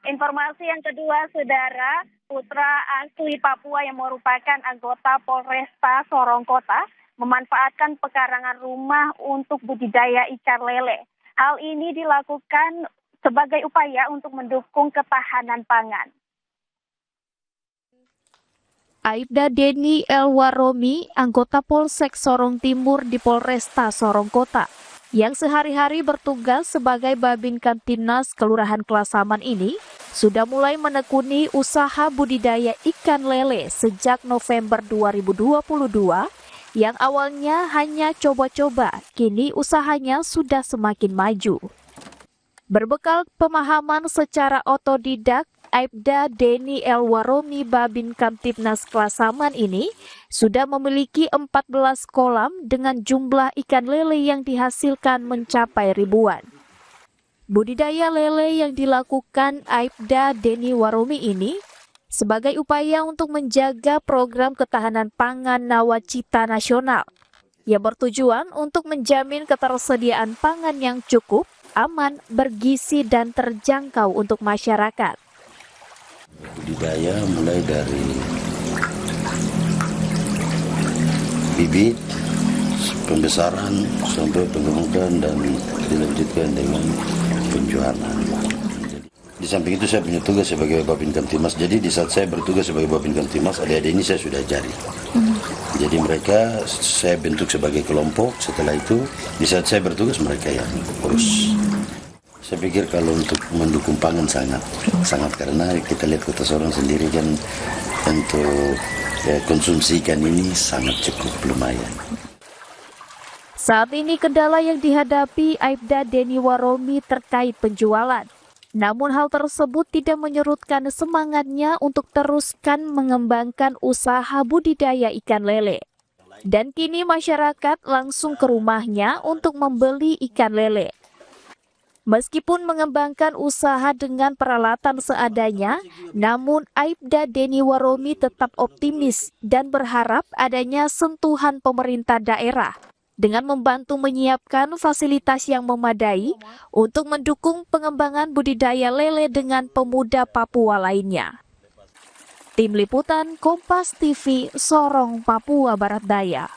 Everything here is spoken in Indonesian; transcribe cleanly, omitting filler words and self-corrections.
Informasi yang kedua, Saudara, putra asli Papua yang merupakan anggota Polresta Sorong Kota memanfaatkan pekarangan rumah untuk budidaya ikan lele. Hal ini dilakukan sebagai upaya untuk mendukung ketahanan pangan. Aibda Deni Elwaromi, anggota Polsek Sorong Timur di Polresta Sorong Kota, yang sehari-hari bertugas sebagai Babin Kamtibnas Kelurahan Klasaman ini, sudah mulai menekuni usaha budidaya ikan lele sejak November 2022, yang awalnya hanya coba-coba, kini usahanya sudah semakin maju. Berbekal pemahaman secara otodidak, Aibda Deni Elwaromi Babin Kamtibnas Klasaman ini sudah memiliki 14 kolam dengan jumlah ikan lele yang dihasilkan mencapai ribuan. Budidaya lele yang dilakukan Aibda Deni Waromi ini sebagai upaya untuk menjaga program ketahanan pangan Nawacita Nasional yang bertujuan untuk menjamin ketersediaan pangan yang cukup, aman, bergizi, dan terjangkau untuk masyarakat. Budidaya mulai dari bibit, pembesaran, sampai pengembangan dan dilanjutkan dengan penjualan. Di samping itu saya punya tugas sebagai Babin Kamtibnas. Jadi di saat saya bertugas sebagai Babin Kamtibnas, adik-adik ini saya sudah ajari. Jadi mereka saya bentuk sebagai kelompok. Setelah itu di saat saya bertugas mereka yang urus. Saya pikir kalau untuk mendukung pangan sangat karena kita lihat Kota Sorong sendiri kan untuk konsumsi ikan ini sangat cukup lumayan. Saat ini kendala yang dihadapi Aibda Deni Waromi terkait penjualan. Namun hal tersebut tidak menyurutkan semangatnya untuk teruskan mengembangkan usaha budidaya ikan lele. Dan kini masyarakat langsung ke rumahnya untuk membeli ikan lele. Meskipun mengembangkan usaha dengan peralatan seadanya, namun Aibda Deni Waromi tetap optimis dan berharap adanya sentuhan pemerintah daerah dengan membantu menyiapkan fasilitas yang memadai untuk mendukung pengembangan budidaya lele dengan pemuda Papua lainnya. Tim Liputan Kompas TV, Sorong, Papua Barat Daya.